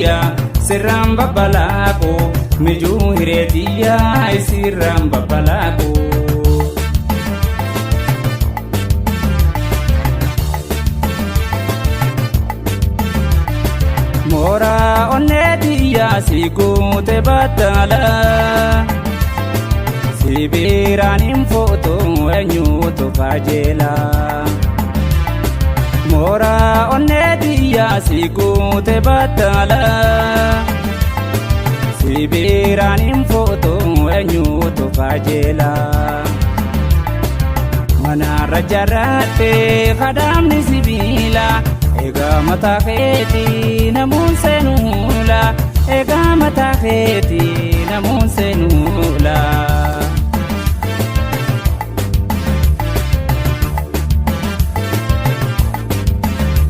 hireetiya sirraan babbalaaqo mijuu hireetiya sirraan babbalaaqo. Mora onneetiya si guute battala si biraan hin footu eenyuutu kajeela. Mora onneetiya si guute battala si biraan hin footu eenyuutu kajeela. Manarra jarraate kadamni sibiila egaa mataa keetii namuun seenuula egaa mataa keetii namuun seenuula.